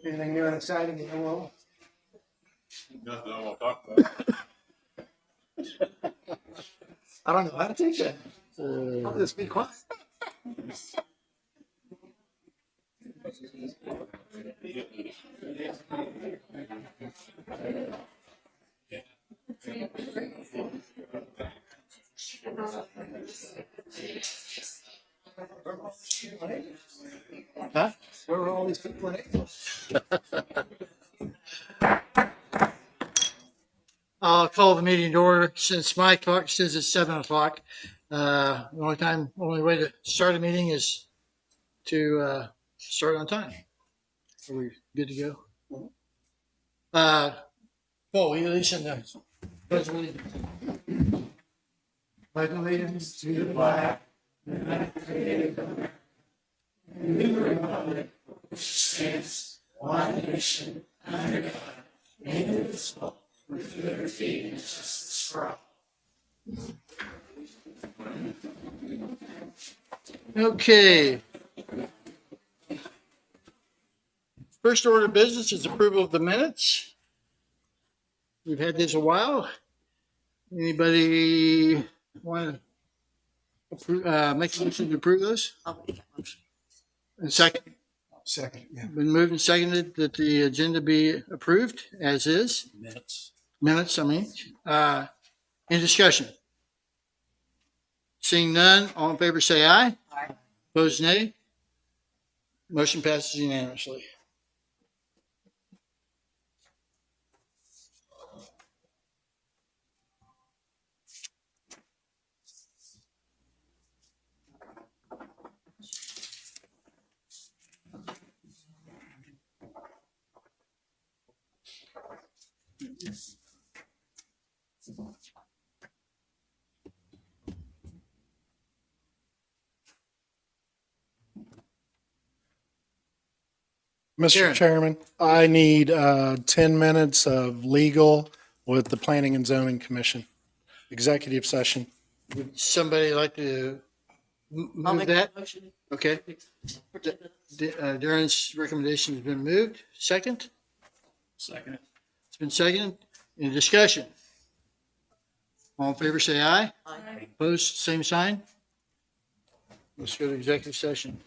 Anything new and exciting in the world? Nothing I want to talk about. I don't know how to take that. I'll just be quiet. Huh? Where were all these people in April? I'll call the meeting to order since my clock says it's 7 o'clock. The only way to start a meeting is to start on time. Are we good to go? Paul, will you listen to Pledge allegiance to the flag of the United States of America and to the republic which stands one nation under God, indivisible, with liberty and justice for all. Okay. First order of business is approval of the minutes. We've had this a while. Anybody want to make a motion to approve those? I'll make a motion. And second? Second, yeah. Been moved and seconded that the agenda be approved as is. Minutes, I mean. In discussion? Seeing none, all in favor say aye. Aye. Opposed, nay. Motion passes unanimously. Mr. Karen. Chairman, I need 10 minutes of legal with the Planning and Zoning Commission, executive session. Would somebody like to I'll move make that? a motion. Okay. Darren's recommendation has been moved. Second? Second. It's been seconded. Any discussion? All in favor say aye. Aye. Opposed, same sign. Let's go to executive session.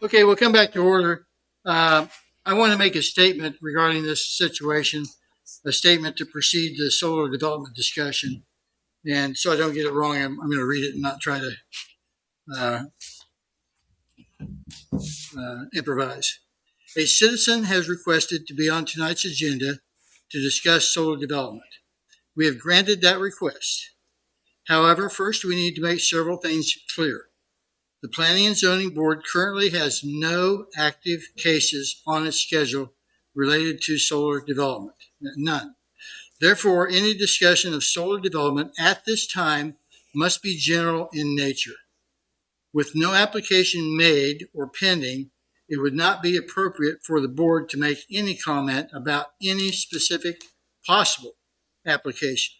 Okay, we'll come back to order. I want to make a statement regarding this situation, a statement to precede the solar development discussion. And so I don't get it wrong, I'm going to read it and not try to improvise. A citizen has requested to be on tonight's agenda to discuss solar development. We have granted that request. However, first we need to make several things clear. The Planning and Zoning Board currently has no active cases on its schedule related to solar development. None. Therefore, any discussion of solar development at this time must be general in nature. With no application made or pending, it would not be appropriate for the board to make any comment about any specific possible application.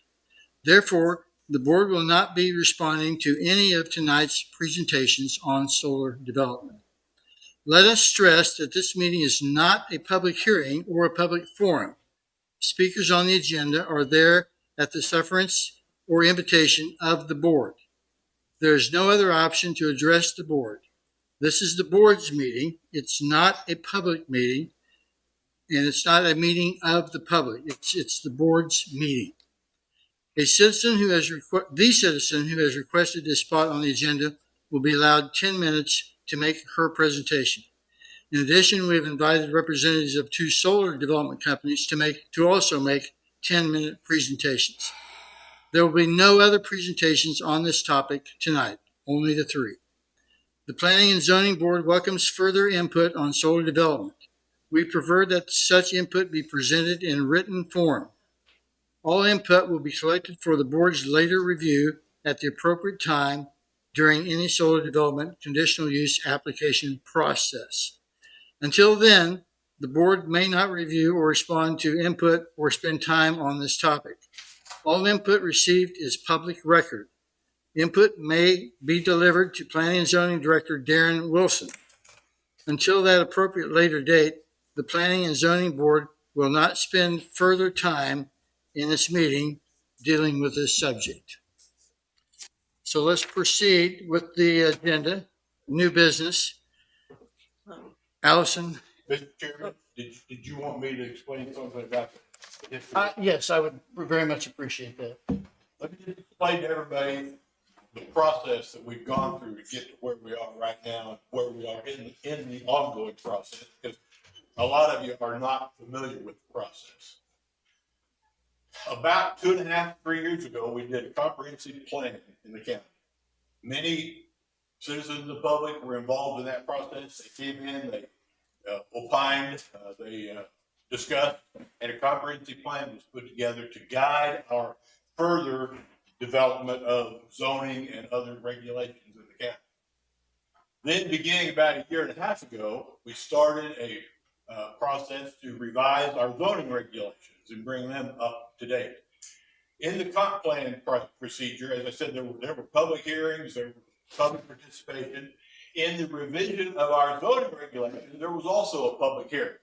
Therefore, the board will not be responding to any of tonight's presentations on solar development. Let us stress that this meeting is not a public hearing or a public forum. Speakers on the agenda are there at the sufferance or invitation of the board. There is no other option to address the board. This is the board's meeting. It's not a public meeting, and it's not a meeting of the public. It's the board's meeting. The citizen who has requested a spot on the agenda will be allowed 10 minutes to make her presentation. In addition, we have invited representatives of 2 solar development companies to also make 10-minute presentations. There will be no other presentations on this topic tonight, only the 3. The Planning and Zoning Board welcomes further input on solar development. We prefer that such input be presented in written form. All input will be collected for the board's later review at the appropriate time during any solar development conditional use application process. Until then, the board may not review or respond to input or spend time on this topic. All input received is public record. Input may be delivered to Planning and Zoning Director Darren Wilson. Until that appropriate later date, the Planning and Zoning Board will not spend further time in this meeting dealing with this subject. So let's proceed with the agenda. New business. Allison? Mr. Chairman, did you want me to explain something about the history? Yes, I would very much appreciate that. Let me just explain to everybody the process that we've gone through to get to where we are right now, and where we are in the ongoing process, because a lot of you are not familiar with the process. About 2.5, 3 years ago, we did a comprehensive plan in the county. Many citizens of the public were involved in that process. They came in, they opined, they discussed, and a comprehensive plan was put together to guide our further development of zoning and other regulations in the county. Then, beginning about 1.5 years ago, we started a process to revise our zoning regulations and bring them up to date. In the comp plan procedure, as I said, there were public hearings, there was public participation. In the revision of our zoning regulations, there was also a public hearing.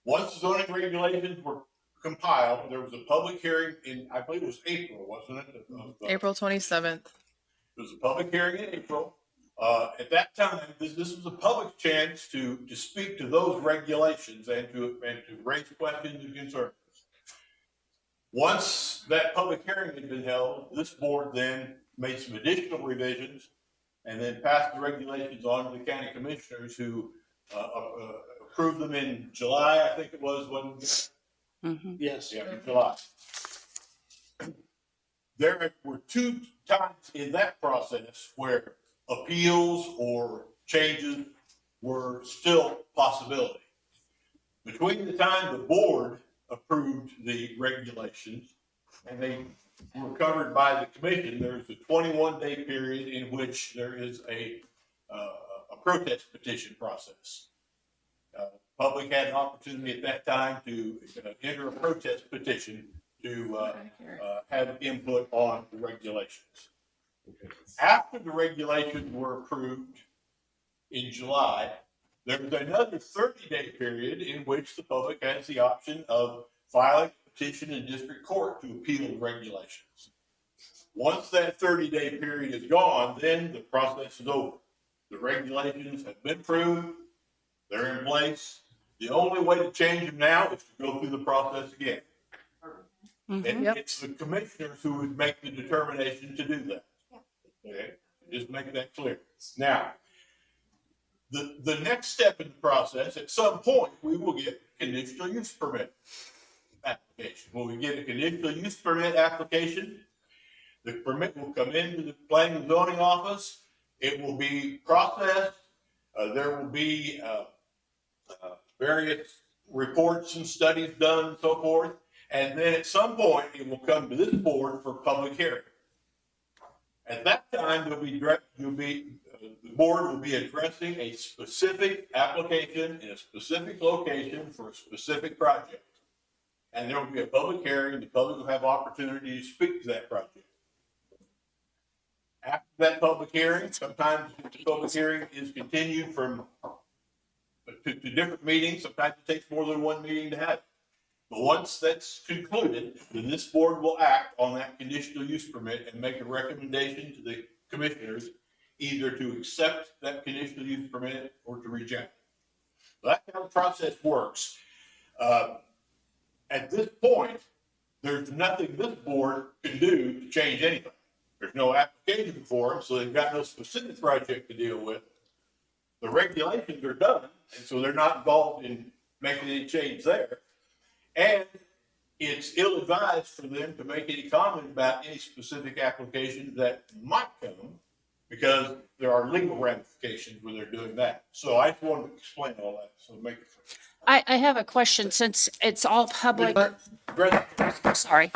Once the zoning regulations were compiled, there was a public hearing in, I believe it was April, wasn't it? April 27th. There was a public hearing in April. At that time, this was a public chance to speak to those regulations and to raise questions and concerns. Once that public hearing had been held, this board then made some additional revisions and then passed the regulations on to the county commissioners, who approved them in July, I think it was, when, Yes. yeah, in July. There were 2 times in that process where appeals or changes were still possibility. Between the time the board approved the regulations and they were covered by the commission, there's a 21-day period in which there is a protest petition process. Public had an opportunity at that time to enter a protest petition to have input on the regulations. After the regulations were approved in July, there was another 30-day period in which the public has the option of filing a petition in district court to appeal the regulations. Once that 30-day period is gone, then the process is over. The regulations have been approved, they're in place. The only way to change them now is to go through the process again. And it's the commissioners who would make the determination to do that. Okay, just make that clear. Now, the next step in the process, at some point, we will get conditional use permit application. When we get a conditional use permit application, the permit will come into the planning and zoning office. It will be processed. There will be various reports and studies done and so forth. And then at some point, it will come to this board for public hearing. At that time, the board will be addressing a specific application in a specific location for a specific project. And there will be a public hearing. The public will have opportunity to speak to that project. After that public hearing, sometimes the public hearing is continued to different meetings. Sometimes it takes more than one meeting to have it. But once that's concluded, then this board will act on that conditional use permit and make a recommendation to the commissioners either to accept that conditional use permit or to reject it. So that's how the process works. At this point, there's nothing this board can do to change anything. There's no application for them, so they've got no specific project to deal with. The regulations are done, and so they're not involved in making any change there. And it's ill-advised for them to make any comment about any specific application that might come, because there are legal ramifications when they're doing that. So I just wanted to explain all that, so make it clear. I have a question since it's all public. Sorry.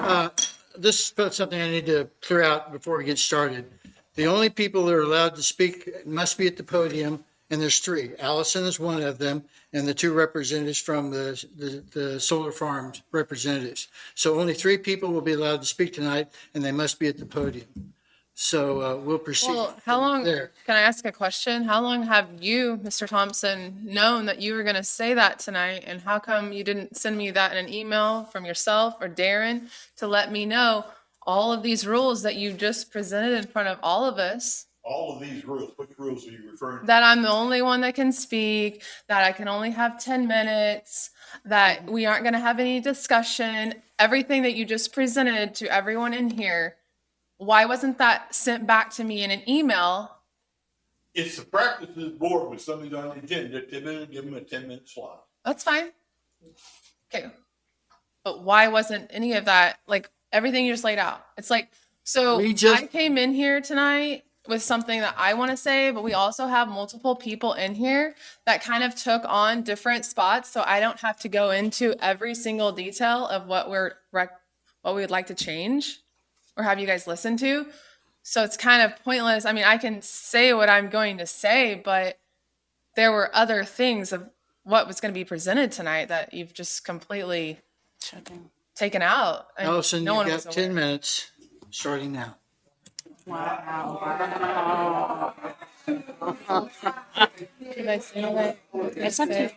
This is something I need to clear out before we get started. The only people that are allowed to speak must be at the podium, and there's 3. Allison is one of them, and the 2 representatives from the solar farms representatives. So only 3 people will be allowed to speak tonight, and they must be at the podium. So we'll proceed. Well, how long, there. can I ask a question? How long have you, Mr. Thompson, known that you were going to say that tonight? And how come you didn't send me that in an email from yourself or Darren to let me know all of these rules that you just presented in front of all of us? All of these rules, which rules are you referring to? That I'm the only one that can speak, that I can only have 10 minutes, that we aren't going to have any discussion, everything that you just presented to everyone in here. Why wasn't that sent back to me in an email? It's the practice of this board when somebody's on the agenda, to give them a 10-minute slot. That's fine. Okay. But why wasn't any of that, like everything you just laid out? It's like, so I came in here tonight with something that I want to say, but we also have multiple people in here that kind of took on different spots. So I don't have to go into every single detail of what we would like to change or have you guys listen to. So it's kind of pointless. I mean, I can say what I'm going to say, but there were other things of what was going to be presented tonight that you've just completely taken out. And Allison, no you've one got was 10 aware. minutes, starting now. Wow. Did I say that? It's up to you.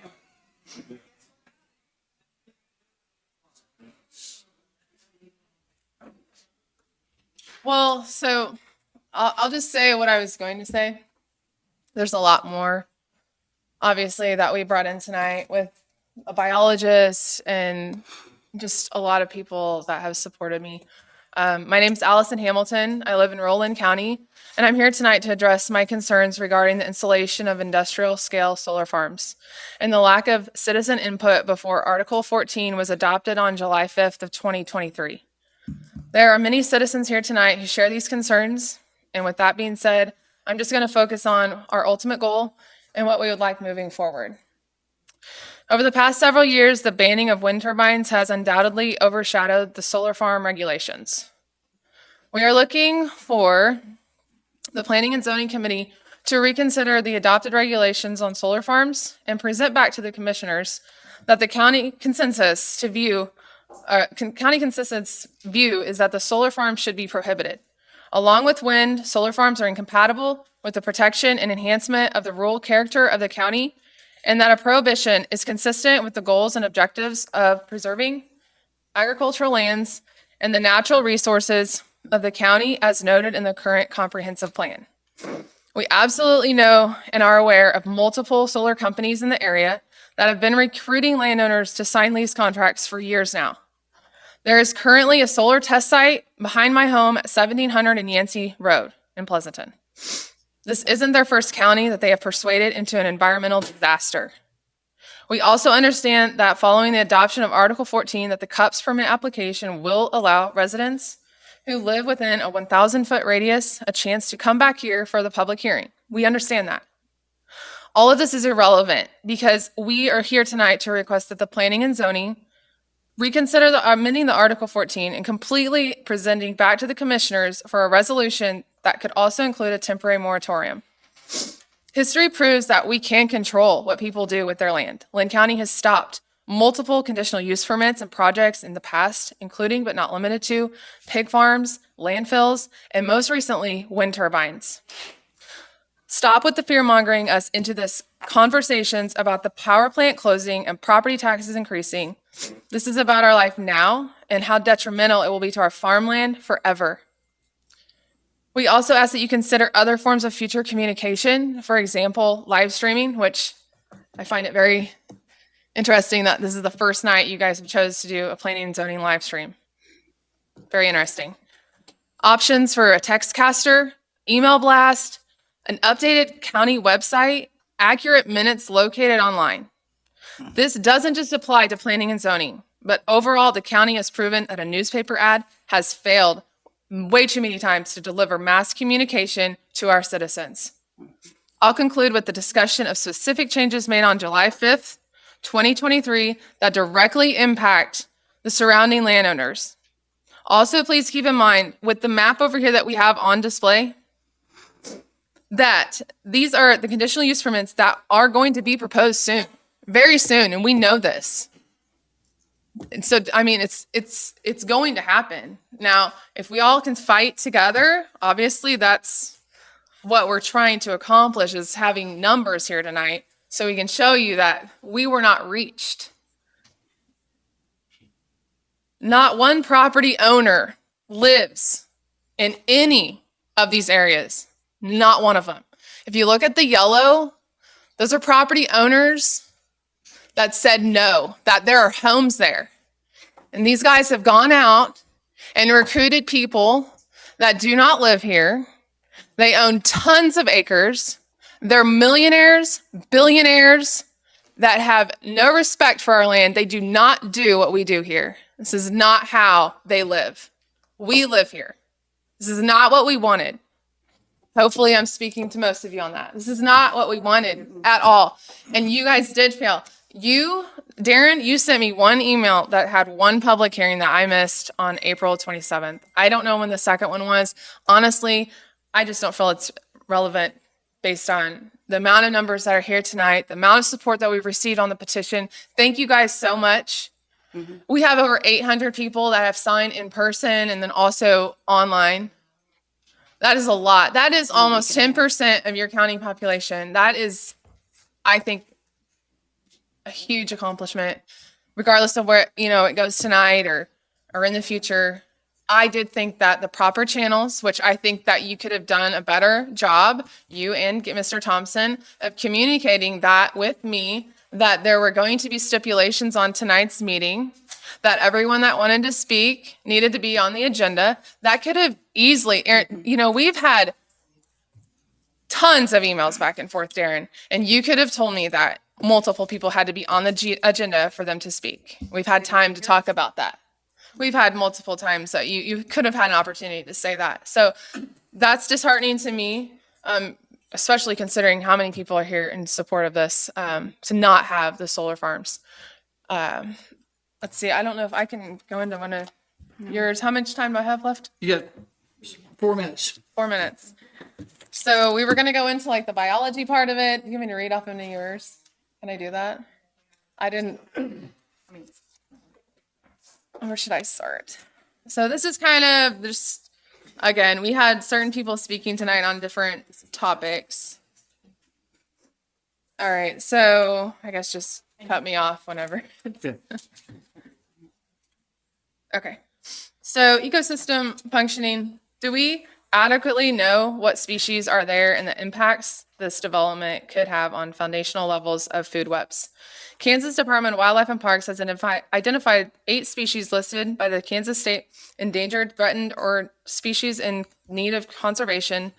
Well, so I'll just say what I was going to say. There's a lot more, obviously, that we brought in tonight with a biologist and just a lot of people that have supported me. My name's Allison Hamilton. I live in Linn County, and I'm here tonight to address my concerns regarding the installation of industrial-scale solar farms and the lack of citizen input before Article 14 was adopted on July 5th of 2023. There are many citizens here tonight who share these concerns, and with that being said, I'm just going to focus on our ultimate goal and what we would like moving forward. Over the past several years, the banning of wind turbines has undoubtedly overshadowed the solar farm regulations. We are looking for the Planning and Zoning Committee to reconsider the adopted regulations on solar farms and present back to the commissioners that the county consensus view is that the solar farm should be prohibited. Along with wind, solar farms are incompatible with the protection and enhancement of the rural character of the county, and that a prohibition is consistent with the goals and objectives of preserving agricultural lands and the natural resources of the county as noted in the current comprehensive plan. We absolutely know and are aware of multiple solar companies in the area that have been recruiting landowners to sign lease contracts for years now. There is currently a solar test site behind my home at 1700 and Yancey Road in Pleasanton. This isn't their first county that they have persuaded into an environmental disaster. We also understand that following the adoption of Article 14, that the CUPS permit application will allow residents who live within a 1,000-foot radius a chance to come back here for the public hearing. We understand that. All of this is irrelevant because we are here tonight to request that the Planning and Zoning reconsider amending the Article 14 and completely presenting back to the commissioners for a resolution that could also include a temporary moratorium. History proves that we can control what people do with their land. Linn County has stopped multiple conditional use permits and projects in the past, including but not limited to pig farms, landfills, and most recently, wind turbines. Stop with the fear-mongering us into this conversations about the power plant closing and property taxes increasing. This is about our life now and how detrimental it will be to our farmland forever. We also ask that you consider other forms of future communication, for example, live streaming, which I find it very interesting that this is the first night you guys have chose to do a planning and zoning live stream. Very interesting. Options for a text caster, email blast, an updated county website, accurate minutes located online. This doesn't just apply to planning and zoning, but overall the county has proven that a newspaper ad has failed way too many times to deliver mass communication to our citizens. I'll conclude with the discussion of specific changes made on July 5th, 2023 that directly impact the surrounding landowners. Also, please keep in mind with the map over here that we have on display, that these are the conditional use permits that are going to be proposed soon, very soon, and we know this. And so, I mean, it's going to happen. Now, if we all can fight together, obviously that's what we're trying to accomplish, is having numbers here tonight so we can show you that we were not reached. Not one property owner lives in any of these areas. Not one of them. If you look at the yellow, those are property owners that said no, that there are homes there. And these guys have gone out and recruited people that do not live here. They own tons of acres. They're millionaires, billionaires that have no respect for our land. They do not do what we do here. This is not how they live. We live here. This is not what we wanted. Hopefully I'm speaking to most of you on that. This is not what we wanted at all. And you guys did fail. Darren, you sent me one email that had one public hearing that I missed on April 27th. I don't know when the second one was. Honestly, I just don't feel it's relevant based on the amount of numbers that are here tonight, the amount of support that we've received on the petition. Thank you guys so much. Mm-hmm. We have over 800 people that have signed in person and then also online. That is a lot. That is almost 10% of your county population. That is, I think, a huge accomplishment, regardless of where, it goes tonight or in the future. I did think that the proper channels, which I think that you could have done a better job, you and Mr. Thompson, of communicating that with me, that there were going to be stipulations on tonight's meeting, that everyone that wanted to speak needed to be on the agenda. That could have easily, we've had tons of emails back and forth, Darren, and you could have told me that multiple people had to be on the agenda for them to speak. We've had time to talk about that. We've had multiple times that you could have had an opportunity to say that. So that's disheartening to me, especially considering how many people are here in support of this, to not have the solar farms. Let's see, I don't know if I can go into one of yours. How much time do I have left? You got 4 minutes. 4 minutes. So we were going to go into like the biology part of it. You want me to read off into yours? Can I do that? I didn't. Where should I start? So this is kind of just, again, we had certain people speaking tonight on different topics. All right, so I guess just cut me off whenever. Okay. Okay. So ecosystem functioning. Do we adequately know what species are there and the impacts this development could have on foundational levels of food webs? Kansas Department of Wildlife and Parks has identified 8 species listed by the Kansas State Endangered, Threatened, or Species in Need of Conservation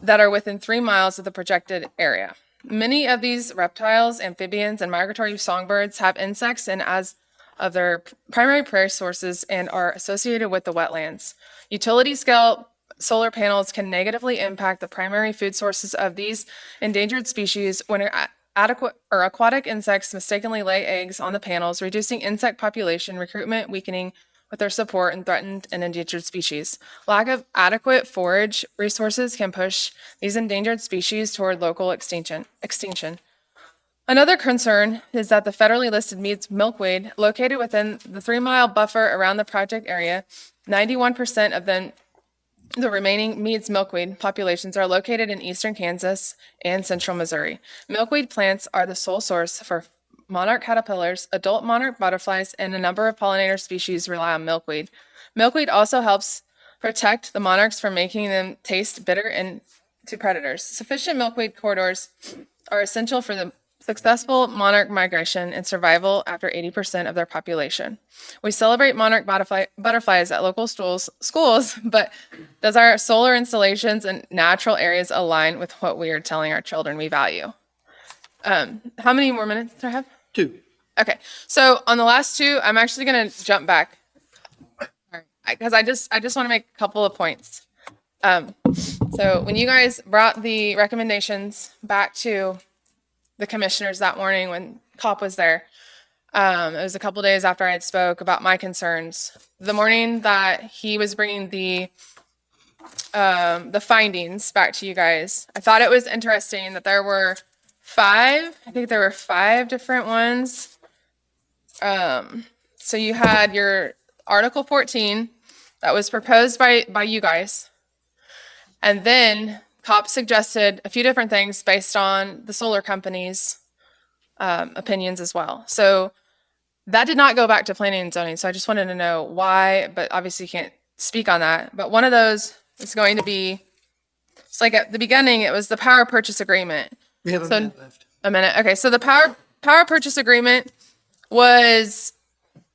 that are within 3 miles of the projected area. Many of these reptiles, amphibians, and migratory songbirds have insects and as of their primary prey sources and are associated with the wetlands. Utility scale solar panels can negatively impact the primary food sources of these endangered species when aquatic insects mistakenly lay eggs on the panels, reducing insect population recruitment, weakening with their support in threatened and endangered species. Lack of adequate forage resources can push these endangered species toward local extinction. Another concern is that the federally listed Mead's milkweed, located within the 3-mile buffer around the project area, 91% of the remaining Mead's milkweed populations are located in eastern Kansas and central Missouri. Milkweed plants are the sole source for monarch caterpillars, adult monarch butterflies, and a number of pollinator species rely on milkweed. Milkweed also helps protect the monarchs from making them taste bitter and to predators. Sufficient milkweed corridors are essential for the successful monarch migration and survival after 80% of their population. We celebrate monarch butterflies at local schools, but does our solar installations and natural areas align with what we are telling our children we value? How many more minutes do I have? 2. Okay, so on the last 2, I'm actually going to jump back because I just want to make a couple of points. So when you guys brought the recommendations back to the commissioners that morning when COP was there, it was a couple days after I had spoke about my concerns. The morning that he was bringing the findings back to you guys, I thought it was interesting that there were 5. I think there were 5 different ones. So you had your Article 14 that was proposed by you guys, and then COP suggested a few different things based on the solar company's opinions as well. So that did not go back to planning and zoning. So I just wanted to know why, but obviously you can't speak on that. But one of those is going to be, it's like at the beginning, it was the power purchase agreement. We have a minute left. A minute. Okay. So the power purchase agreement was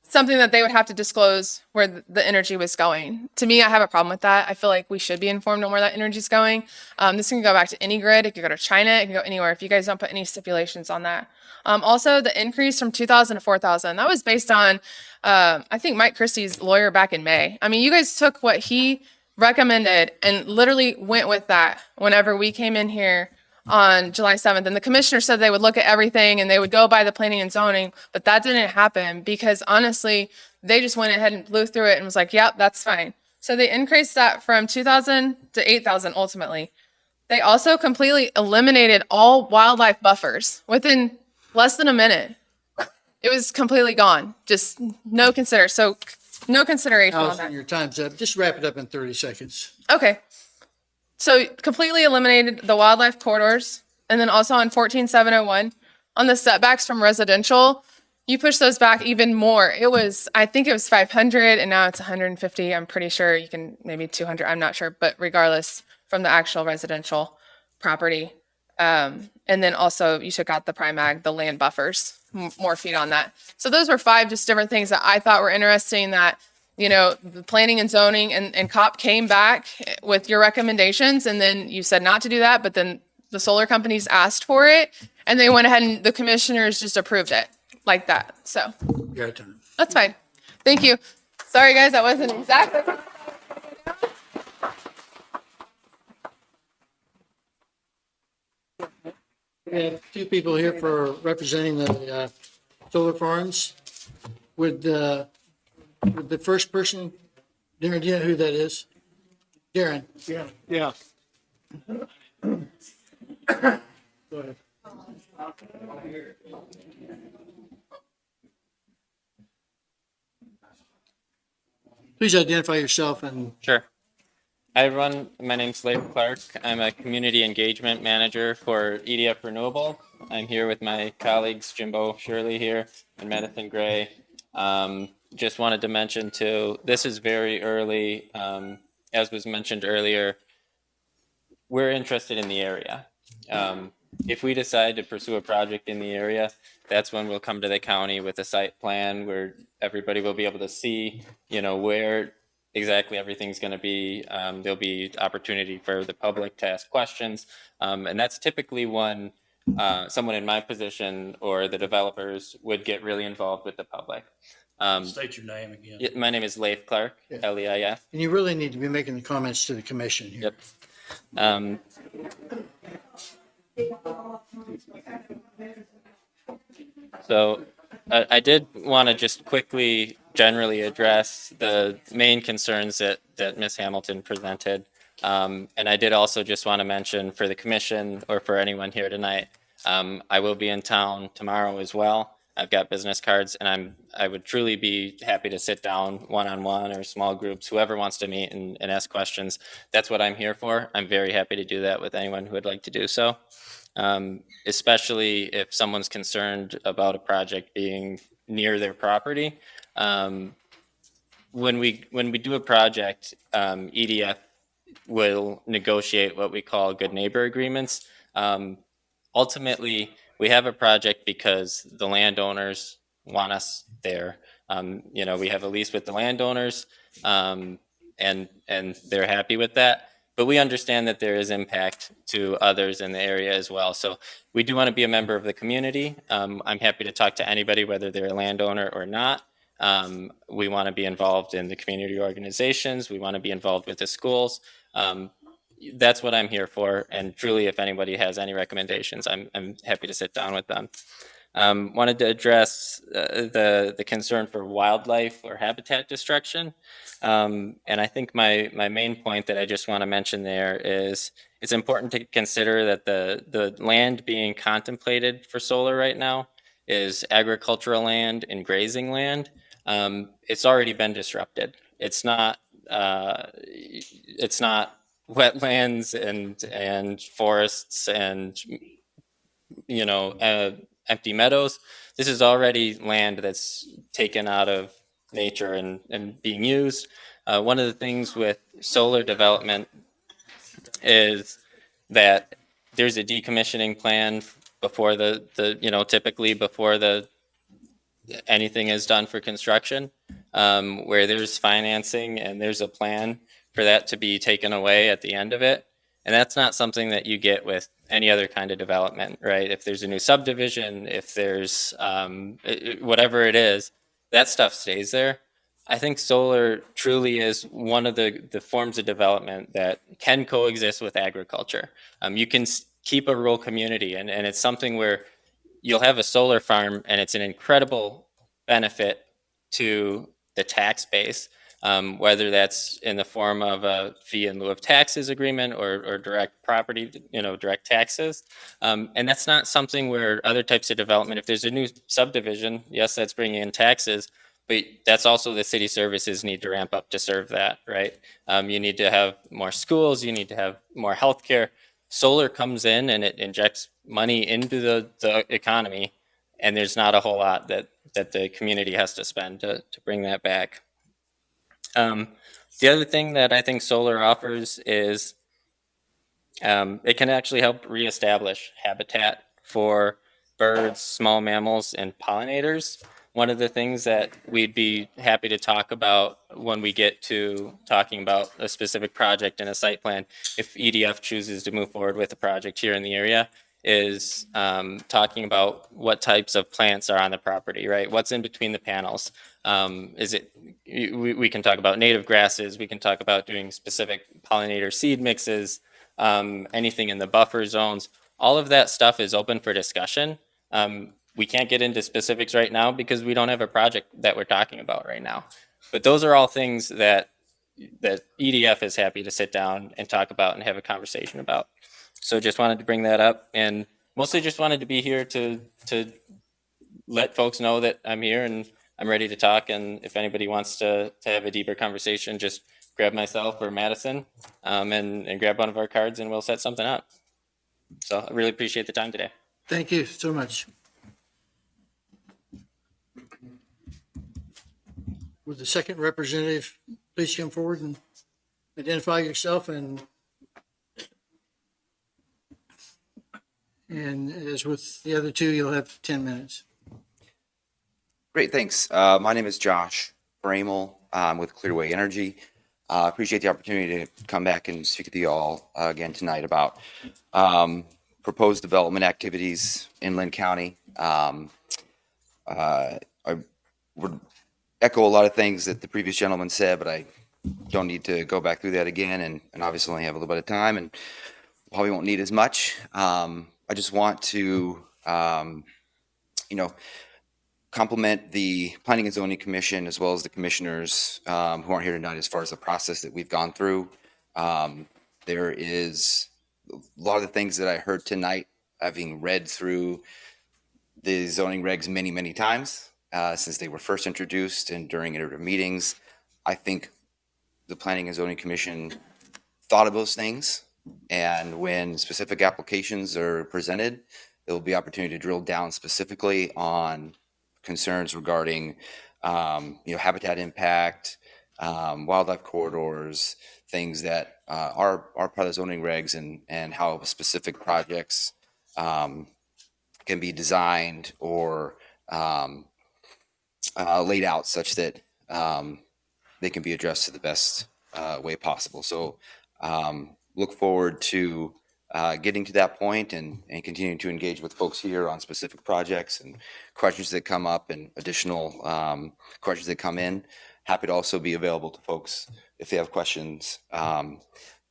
something that they would have to disclose where the energy was going. To me, I have a problem with that. I feel like we should be informed on where that energy is going. This can go back to any grid. It could go to China. It can go anywhere if you guys don't put any stipulations on that. Also, the increase from 2,000 to 4,000, that was based on, I think, Mike Christie's lawyer back in May. I mean, you guys took what he recommended and literally went with that whenever we came in here on July 7th. And the commissioner said they would look at everything and they would go by the planning and zoning, but that didn't happen because honestly, they just went ahead and blew through it and was like, yep, that's fine. So they increased that from 2,000 to 8,000 ultimately. They also completely eliminated all wildlife buffers within less than a minute. It was completely gone. Just no consideration on Allison, that. your time's up. Just wrap it up in 30 seconds. Okay. So completely eliminated the wildlife corridors. And then also on 14,701, on the setbacks from residential, you push those back even more. I think it was 500 and now it's 150. I'm pretty sure you can maybe 200. I'm not sure. But regardless from the actual residential property, And then also you took out the Primag, the land buffers, more feet on that. So those were 5 just different things that I thought were interesting that, you know, the planning and zoning and COP came back with your recommendations, and then you said not to do that, but then the solar companies asked for it, and they went ahead and the commissioners just approved it like that. So Your turn. that's fine. Thank you. Sorry, guys, that wasn't exactly. We have 2 people here for representing the solar farms. Would the first person, Darren, do you know who that is? Darren? Yeah. Go ahead. Please identify yourself and Sure. Hi, everyone. My name's Linn Clark. I'm a community engagement manager for EDF Renewable. I'm here with my colleagues, Jimbo Shirley here and Madison Gray. Just wanted to mention too, this is very early. As was mentioned earlier, we're interested in the area. If we decide to pursue a project in the area, that's when we'll come to the county with a site plan where everybody will be able to see, you know, where exactly everything's going to be. There'll be opportunity for the public to ask questions. And that's typically when someone in my position or the developers would get really involved with the public. State your name again. My name is Leif Clark, Yeah. Leif. you really need to be making the comments to the commission here. Yep. So I did want to just quickly generally address the main concerns that Ms. Hamilton presented. And I did also just want to mention for the commission or for anyone here tonight, I will be in town tomorrow as well. I've got business cards, and I would truly be happy to sit down one-on-one or small groups, whoever wants to meet and ask questions. That's what I'm here for. I'm very happy to do that with anyone who would like to do so. Especially if someone's concerned about a project being near their property. When we do a project, EDF will negotiate what we call good neighbor agreements. Ultimately, we have a project because the landowners want us there. You know, we have a lease with the landowners, and they're happy with that. But we understand that there is impact to others in the area as well. So we do want to be a member of the community. I'm happy to talk to anybody, whether they're a landowner or not. We want to be involved in the community organizations. We want to be involved with the schools. That's what I'm here for. And truly, if anybody has any recommendations, I'm happy to sit down with them. Wanted to address the concern for wildlife or habitat destruction. And I think my main point that I just want to mention there is it's important to consider that the land being contemplated for solar right now is agricultural land and grazing land. It's already been disrupted. It's not wetlands and forests and, you know, empty meadows. This is already land that's taken out of nature and being used. One of the things with solar development is that there's a decommissioning plan before typically before anything is done for construction, where there's financing and there's a plan for that to be taken away at the end of it. And that's not something that you get with any other kind of development, right? If there's a new subdivision, if there's whatever it is, that stuff stays there. I think solar truly is one of the forms of development that can coexist with agriculture. You can keep a rural community, and it's something where you'll have a solar farm, and it's an incredible benefit to the tax base, whether that's in the form of a fee in lieu of taxes agreement or direct property, direct taxes. And that's not something where other types of development, if there's a new subdivision, yes, that's bringing in taxes, but that's also the city services need to ramp up to serve that, right? You need to have more schools, you need to have more healthcare. Solar comes in and it injects money into the economy, and there's not a whole lot that the community has to spend to bring that back. The other thing that I think solar offers is It can actually help reestablish habitat for birds, small mammals, and pollinators. One of the things that we'd be happy to talk about when we get to talking about a specific project and a site plan, if EDF chooses to move forward with a project here in the area, is talking about what types of plants are on the property, right? What's in between the panels? We can talk about native grasses, we can talk about doing specific pollinator seed mixes, anything in the buffer zones. All of that stuff is open for discussion. We can't get into specifics right now because we don't have a project that we're talking about right now. But those are all things that EDF is happy to sit down and talk about and have a conversation about. So just wanted to bring that up, and mostly just wanted to be here to let folks know that I'm here and I'm ready to talk. And if anybody wants to have a deeper conversation, just grab myself or Madison, and grab one of our cards and we'll set something up. So I really appreciate the time today. Thank you so much. Would the second representative please come forward and identify yourself, and as with the other two, you'll have 10 minutes. Great, thanks. My name is Josh Bramel. I'm with Clearway Energy. Appreciate the opportunity to come back and speak with you all again tonight about proposed development activities in Linn County. I would echo a lot of things that the previous gentleman said, but I don't need to go back through that again, and obviously only have a little bit of time and probably won't need as much. I just want to, compliment the Planning and Zoning Commission as well as the commissioners who aren't here tonight as far as the process that we've gone through. There is a lot of the things that I heard tonight, having read through the zoning regs many, many times since they were first introduced and during iterative meetings. I think the Planning and Zoning Commission thought of those things, and when specific applications are presented, there will be opportunity to drill down specifically on concerns regarding habitat impact, wildlife corridors, things that are part of the zoning regs, and how specific projects can be designed or laid out such that they can be addressed to the best way possible. So look forward to getting to that point and continuing to engage with folks here on specific projects and questions that come up and additional questions that come in. Happy to also be available to folks if they have questions.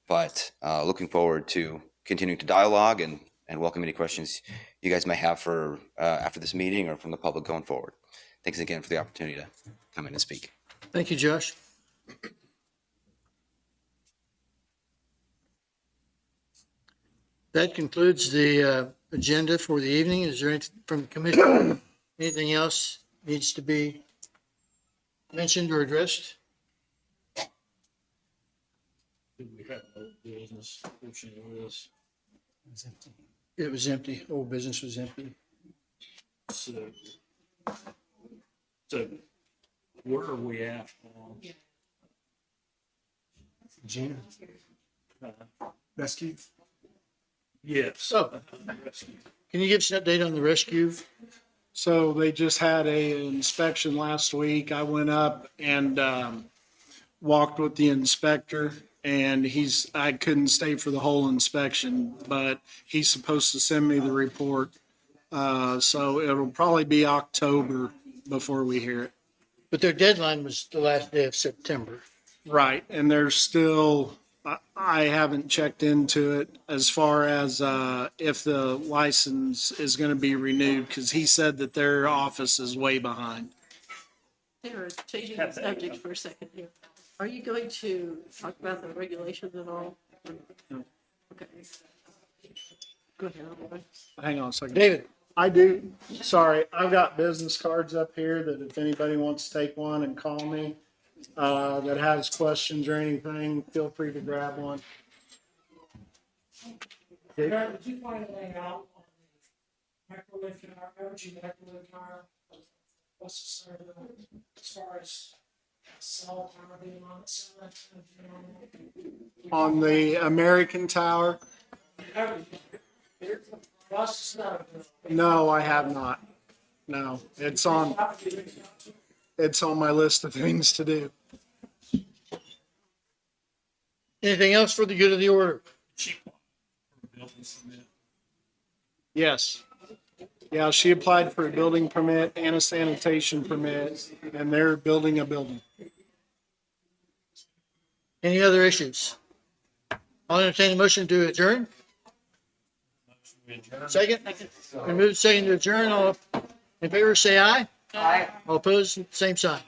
But looking forward to continuing to dialogue and welcome any questions you guys may have for after this meeting or from the public going forward. Thanks again for the opportunity to come in and speak. Thank you, Josh. That concludes the agenda for the evening. Is there anything from the commission? Anything else needs to be mentioned or addressed? Do we have no business portion of this? It was empty. Old business was empty. So where are we at on? Gina, rescue. Yes. So, can you give us an update on the rescue? So they just had a inspection last week. I went up and walked with the inspector, and I couldn't stay for the whole inspection, but he's supposed to send me the report. So it'll probably be October before we hear it. But their deadline was the last day of September. Right, and there's still, I haven't checked into it as far as if the license is going to be renewed, because he said that their office is way behind. They were changing the subject for a second here. Are you going to talk about the regulations at all? No. Okay. Go ahead. Oliver. Hang on a second. David, I do, sorry, I've got business cards up here that if anybody wants to take one and call me, that has questions or anything, feel free to grab one. Brad, would you find a lay out on the microwave car, energy microwave car? What's the sort of, as far as cell tower being on the cell, that kind of thing? On the American Tower, No, I have not. No, it's on my list of things to do. Anything else for the good of the order? Yes. Yeah, she applied for a building permit and a sanitation permit, and they're building a building. Any other issues? I'll entertain a motion to adjourn. Second? We move second to adjourn. All in favor, say aye. Aye. All opposed, same sign.